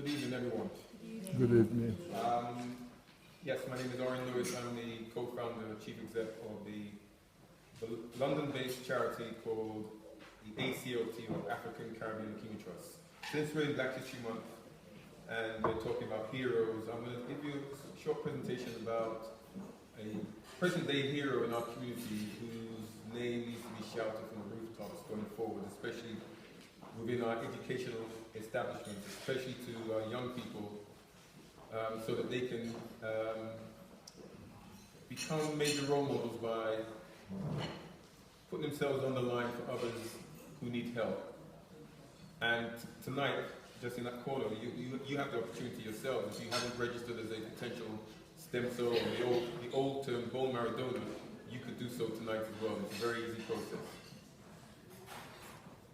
Good evening, everyone. Good evening. Yes, my name is Orin. I'm the co-founder and chief exec of the London-based charity called the ACLT, or African Caribbean Leukemia Trust. Since we're in Black History Month and we're talking about heroes, I'm going to give you a short presentation about a present-day hero in our community whose name needs to be shouted from the rooftops going forward, especially within our educational establishments, especially to our young people, so that they can become major role models by putting themselves on the line for others who need help. And tonight, just in that corner, you have the opportunity yourselves. If you haven't registered as a potential stem cell or the old term bone marrow donor, you could do so tonight as well. It's a very easy process.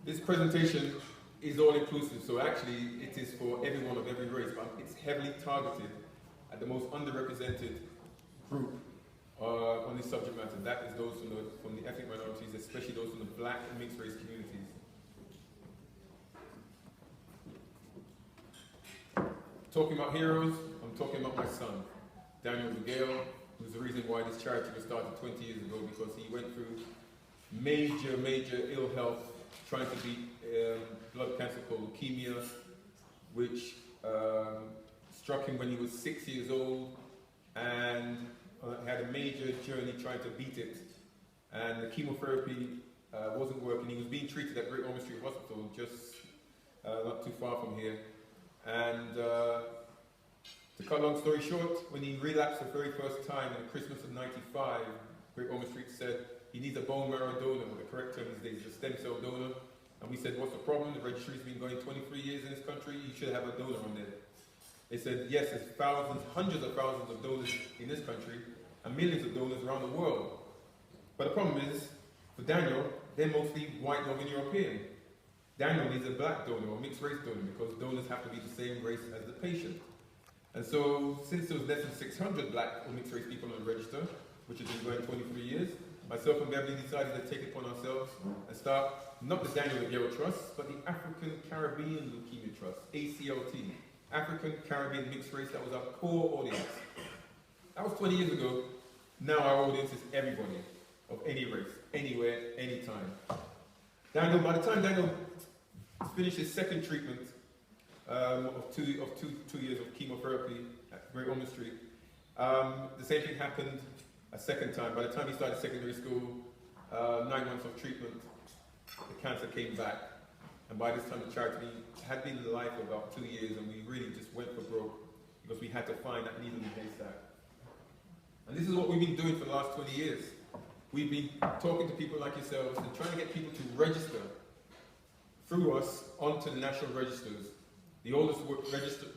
This presentation is all inclusive, so actually it is for everyone of every race, but it's heavily targeted at the most underrepresented group on this subject matter. That is those from the ethnic minorities, especially those from the black and mixed race communities. Talking about heroes, I'm talking about my son, Daniel Gale, who's the reason why this charity was started 20 years ago, because he went through major ill health trying to beat blood cancer called leukemia, which struck him when he was 6 years old, and had a major journey trying to beat it. And the chemotherapy wasn't working. He was being treated at Great Ormond Street Hospital, just not too far from here. And to cut a long story short, when he relapsed the very first time in Christmas of '95, Great Ormond Street said he needs a bone marrow donor, or the correct term these days is a stem cell donor. And we said, what's the problem? The registry's been going 23 years in this country, you should have a donor on there. They said, yes, there's thousands, hundreds of thousands of donors in this country, and millions of donors around the world. But the problem is, for Daniel, they're mostly white, Northern European. Daniel needs a black donor or mixed race donor, because donors have to be the same race as the patient. And so, since there was less than 600 black or mixed race people on the register, which has been going 23 years, myself and Beverly decided to take it upon ourselves and start not the Daniel Gale Trust, but the African Caribbean Leukemia Trust, ACLT, African Caribbean Mixed Race. That was our core audience. That was 20 years ago. Now our audience is everybody of any race, anywhere, anytime. Daniel, by the time Daniel finished his second treatment of two years of chemotherapy at Great Ormond Street, the same thing happened a second time. By the time he started secondary school, 9 months of treatment, the cancer came back. And by this time the charity had been alive for about 2 years, and we really just went for broke because we had to find that needle in the haystack. And this is what we've been doing for the last 20 years. We've been talking to people like yourselves and trying to get people to register through us onto the national registers. The oldest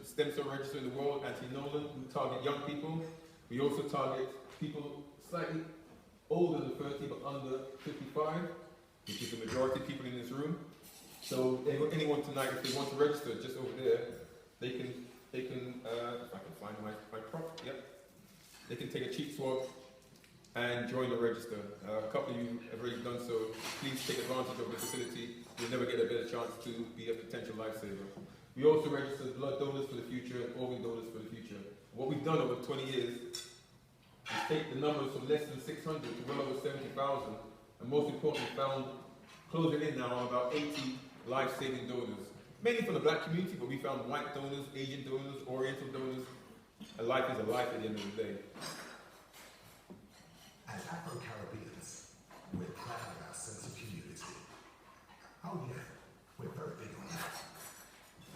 stem cell register in the world, Anti-Nolan, we target young people. We also target people slightly older than 30 but under 55, which is the majority of people in this room. So anyone tonight, if they want to register, just over there, they can if I can find my prop, yep. They can take a cheek swab and join the register. A couple of you have already done so. Please take advantage of the facility. You'll never get a better chance to be a potential lifesaver. We also register blood donors for the future and organ donors for the future. What we've done over 20 years is take the numbers from less than 600 to well over 70,000, and most importantly found closing in now on about 80 life-saving donors, mainly from the black community, but we found white donors, Asian donors, Oriental donors. A life is a life at the end of the day. As Afro-Caribbeans, we're proud of our sense of community. Oh yeah, we're very big on that.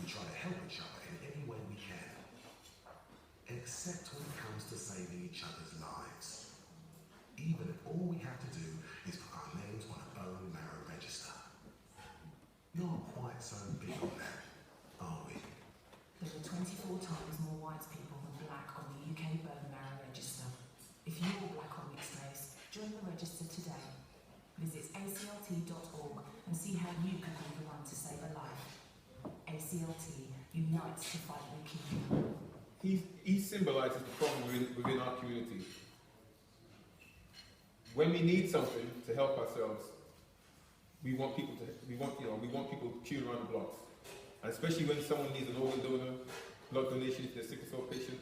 We try to help each other in any way we can, except when it comes to saving each other's lives. Even if all we have to do is put our names on a bone marrow register. Not quite so big on that, are we? There are 24 times more white people than black on the UK bone marrow register. If you're black or mixed race, join the register today. Visit aclt.org and see how you can be the one to save a life. ACLT unites to fight leukemia. He symbolizes the problem within our community. When we need something to help ourselves, we want people queuing around the blocks. And especially when someone needs an organ donor, blood donation if they're a sickle cell patient,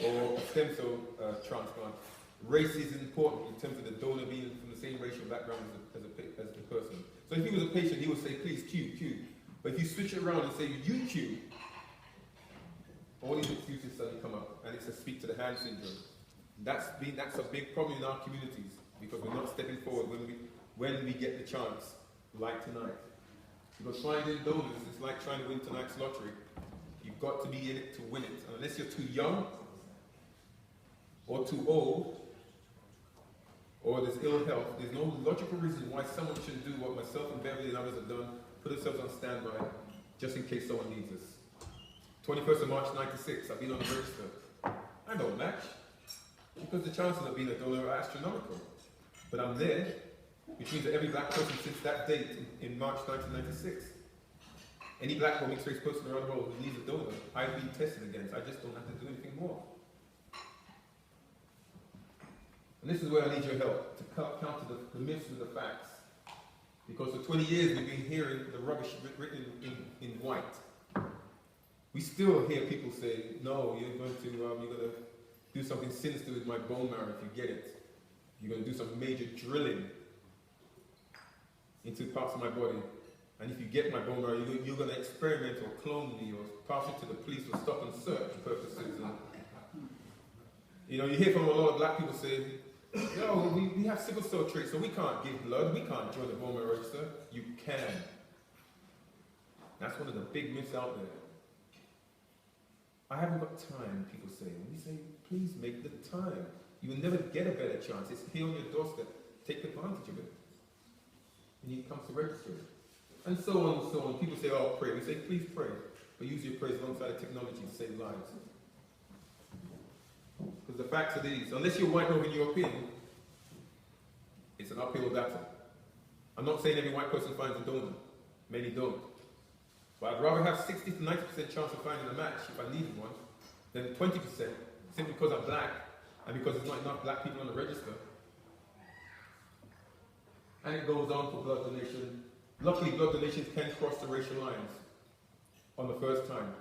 or a stem cell transplant, race is important in terms of the donor being from the same racial background as the person. So if he was a patient, he would say, please Q, Q. But if you switch it around and say, you Q, all these excuses suddenly come up, and it's a speak to the hand syndrome. That's a big problem in our communities, because we're not stepping forward when we get the chance, like tonight. Because finding donors is like trying to win tonight's lottery. You've got to be in it to win it. And unless you're too young, or too old, or there's ill health, there's no logical reason why someone shouldn't do what myself and Beverly and others have done, put ourselves on standby, just in case someone needs us. 21st of March 96, I've been on the register. I don't match, because the chances of being a donor are astronomical. But I'm there, which means that every black person since that date in March 1996, any black or mixed race person around the world who needs a donor, I've been tested against. I just don't have to do anything more. And this is where I need your help, to counter the myths and the facts. Because for 20 years we've been hearing the rubbish written in white. We still hear people say, no, you're going to do something sinister with my bone marrow if you get it. You're going to do some major drilling into parts of my body. And if you get my bone marrow, you're going to experiment or clone me or pass it to the police for stop and search purposes. And, you hear from a lot of black people say, no, we have sickle cell traits, so we can't give blood, we can't join the bone marrow register. You can. That's one of the big myths out there. I haven't got time, people say. When we say, please make the time. You will never get a better chance. It's here on your doorstep. Take advantage of it. And you come to register. And so on and so on. People say, oh, pray. We say, please pray. But use your prayers alongside technology to save lives. Because the facts are these. Unless you're white Northern European, it's an uphill battle. I'm not saying every white person finds a donor. Many don't. But I'd rather have 60 to 90% chance of finding a match if I needed one than 20% simply because I'm black and because there's not enough black people on the register. And it goes on for blood donation. Luckily, blood donations can cross the racial lines on the first time.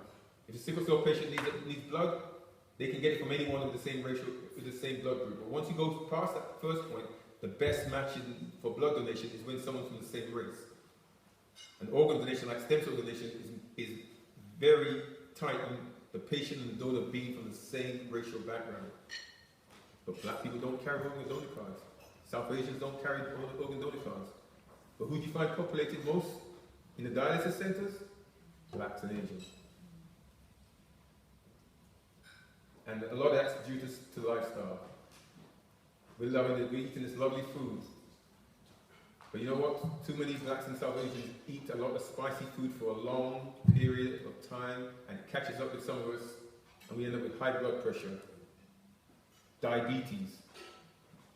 If a sickle cell patient needs blood, they can get it from anyone with the same blood group. But once you go past that first point, the best match for blood donation is when someone's from the same race. An organ donation, like stem cell donation, is very tight on the patient and the donor being from the same racial background. But black people don't carry organ donor cards. South Asians don't carry organ donor cards. But who do you find populated most in the dialysis centers? Blacks and Asians. And a lot of that's due to lifestyle. We're loving it, we're eating this lovely food. But you know what? Too many blacks and South Asians eat a lot of spicy food for a long period of time, and it catches up with some of us, and we end up with high blood pressure, diabetes,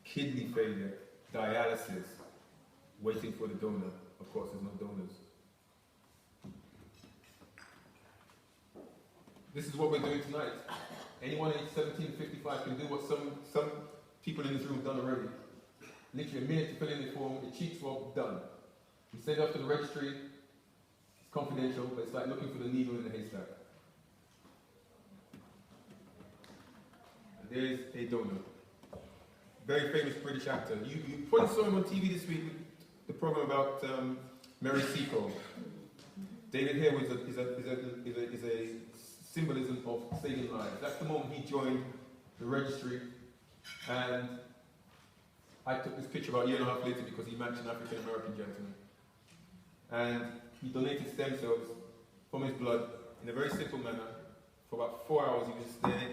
kidney failure, dialysis, waiting for the donor. Of course, there's no donors. This is what we're doing tonight. Anyone aged 17 to 55 can do what some people in this room have done already. Literally a minute to fill in the form, the cheek swab, done. You send it off to the registry, it's confidential, but it's like looking for the needle in the haystack. And there's a donor. Very famous British actor. You probably saw him on TV this week with the program about Mary Seacole. David Hare is a symbolism of saving lives. That's the moment he joined the registry, and I took this picture about a year and a half later because he matched an African American gentleman. And he donated stem cells from his blood in a very simple manner. For about 4 hours he was there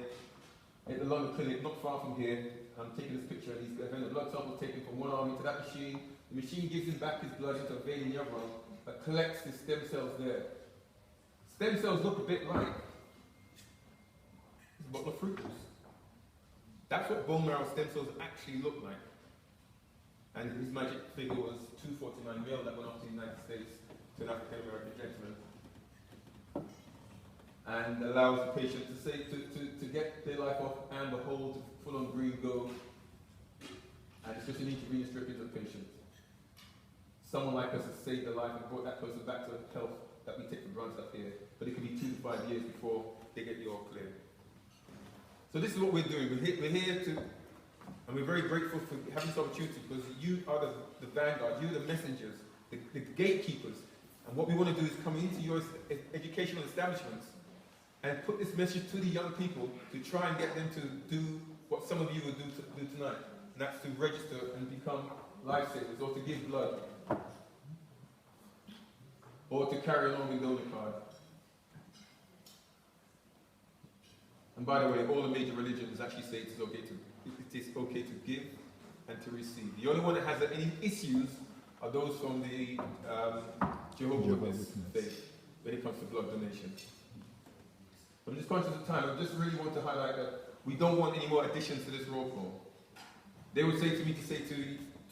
at the London clinic, not far from here. I'm taking this picture, and he's having a blood sample taken from one arm into that machine. The machine gives him back his blood into a vein in the other arm that collects his stem cells there. Stem cells look a bit like a bottle of fruit juice. That's what bone marrow stem cells actually look like. And his magic figure was 249 mil that went off to the United States to an African American gentleman. And allows the patient to get their life off and the whole to full on green go. And it's just an intravenous drip into the patient. Someone like us has saved their life and brought that person back to health that we take for granted up here. But it could be 2 to 5 years before they get the all clear. So this is what we're doing. We're here to, and we're very grateful for having this opportunity because you are the vanguard, you're the messengers, the gatekeepers. And what we want to do is come into your educational establishments and put this message to the young people to try and get them to do what some of you will do tonight. And that's to register and become lifesavers, or to give blood, or to carry along a donor card. And by the way, all the major religions actually say it is okay to give and to receive. The only one that has any issues are those from the Jehovah's Witness faith when it comes to blood donation. I'm just conscious of time. I just really want to highlight that we don't want any more additions to this roll call. They would say to me to say to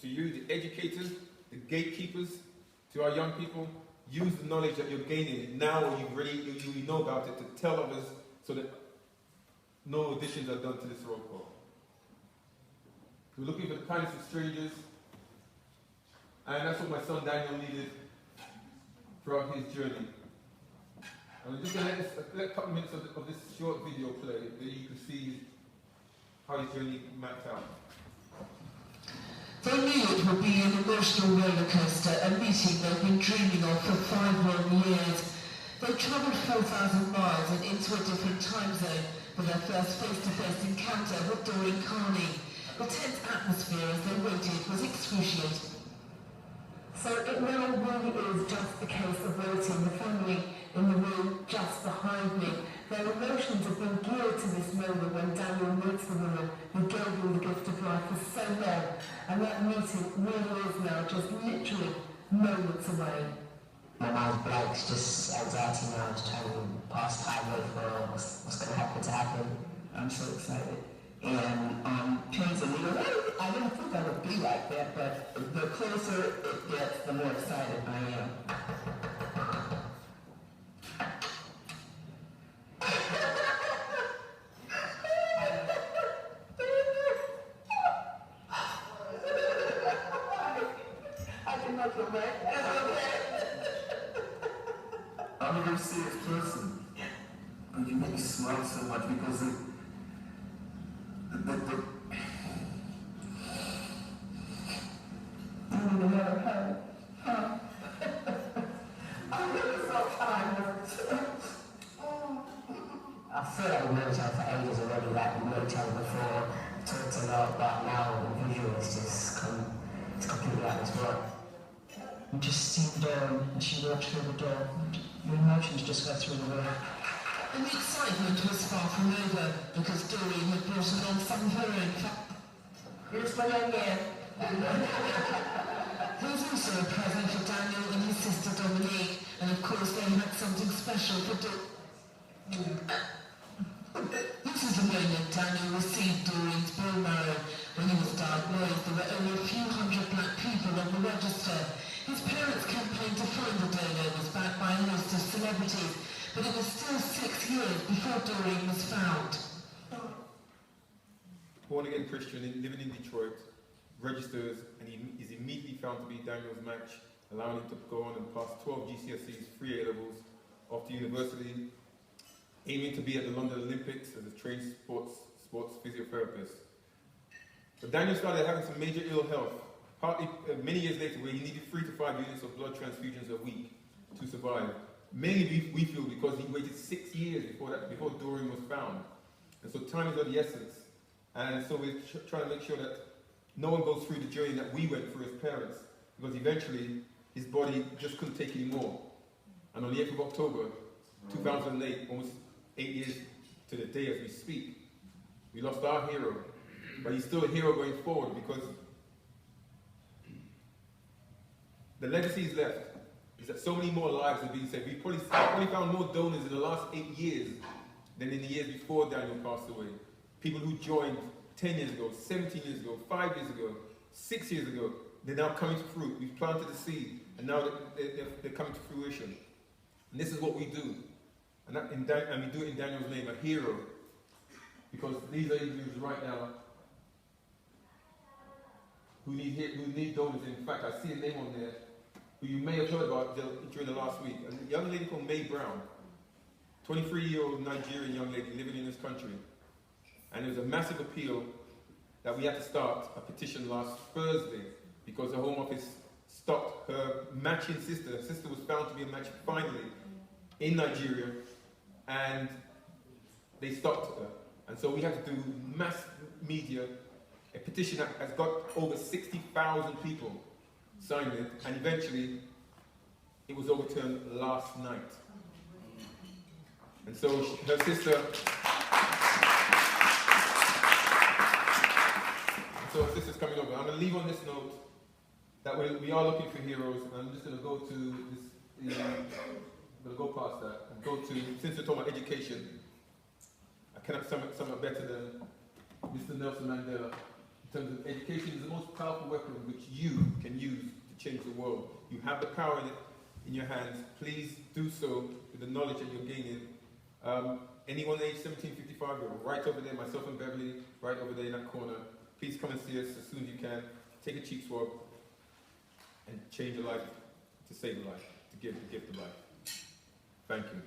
you, the educators, the gatekeepers, to our young people, use the knowledge that you're gaining now, or you know about it, to tell others so that no additions are done to this roll call. We're looking for the kindness of strangers, and that's what my son Daniel needed throughout his journey. I'm just going to let a couple of minutes of this short video play that you can see how his journey mapped out. They knew it would be an emotional roller coaster, a meeting they've been dreaming of for 5 long years. They travelled 4,000 miles and into a different time zone for their first face-to-face encounter with Doreen Carney. The tense atmosphere as they waited was excruciating. So it now really is just the case of waiting. The family in the room just behind me. Their emotions have been geared to this moment when Daniel meets the woman who gave him the gift of life for so long. And that meeting really is now just literally moments away. My mind blanks, just anxiety now, just trying to pass time, wait for what's going to happen to happen. I'm so excited. And Painsy, I didn't think I would be like that, but the closer it gets, the more excited I am. I did not come back. That's okay. I'm a very serious person, but you make me smile so much because I feel like we've known each other for ages already, like we've known each other before, talked a lot, but now the visual is just it's completely out of this world. You just see the door and she walks through the door, and your emotions just go through the roof. And the excitement was far from over because Doreen had brought along some of her own. Here's my young man. There was also a present for Daniel and his sister Dominique, and of course they had something special for This is the moment Daniel received Doreen's bone marrow. When he was diagnosed, there were only a few hundred black people on the register. His parents' campaign to find the donor was backed by a list of celebrities, but it was still 6 years before Doreen was found. Born-again Christian living in Detroit, registers, and he is immediately found to be Daniel's match, allowing him to go on and pass 12 GCSEs, 3 A-levels, off to university, aiming to be at the London Olympics as a trained sports physiotherapist. But Daniel started having some major ill health, partly many years later, where he needed 3 to 5 units of blood transfusions a week to survive. Mainly, we feel, because he waited 6 years before Doreen was found. And so time is of the essence. And so we're trying to make sure that no one goes through the journey that we went through as parents, because eventually his body just couldn't take any more. And on the 8th of October, 2008, almost 8 years to the day as we speak, we lost our hero. But he's still a hero going forward, because the legacy he's left is that so many more lives have been saved. We probably found more donors in the last 8 years than in the years before Daniel passed away. People who joined 10 years ago, 17 years ago, 5 years ago, 6 years ago, they're now coming to fruit. We've planted the seed, and now they're coming to fruition. And this is what we do. And we do it in Daniel's name, a hero. Because these are individuals right now who need donors. In fact, I see a name on there who you may have heard about during the last week. A young lady called May Brown. 23-year-old Nigerian young lady living in this country. And there was a massive appeal that we had to start a petition last Thursday because the Home Office stopped her matching sister. Her sister was found to be a match finally in Nigeria, and they stopped her. And so we had to do mass media, a petition that has got over 60,000 people signed it, and eventually it was overturned last night. And so her sister, coming over. I'm going to leave on this note that we are looking for heroes, and I'm just going to go to this. I'm going to go past that and go to, since we're talking about education, I cannot sum it better than Mr. Nelson Mandela. In terms of education is the most powerful weapon which you can use to change the world. You have the power in your hands. Please do so with the knowledge that you're gaining. Anyone aged 17, 55, you're right over there, myself and Beverly, right over there in that corner. Please come and see us as soon as you can. Take a cheek swab and change a life, to save a life, to give the gift of life. Thank you.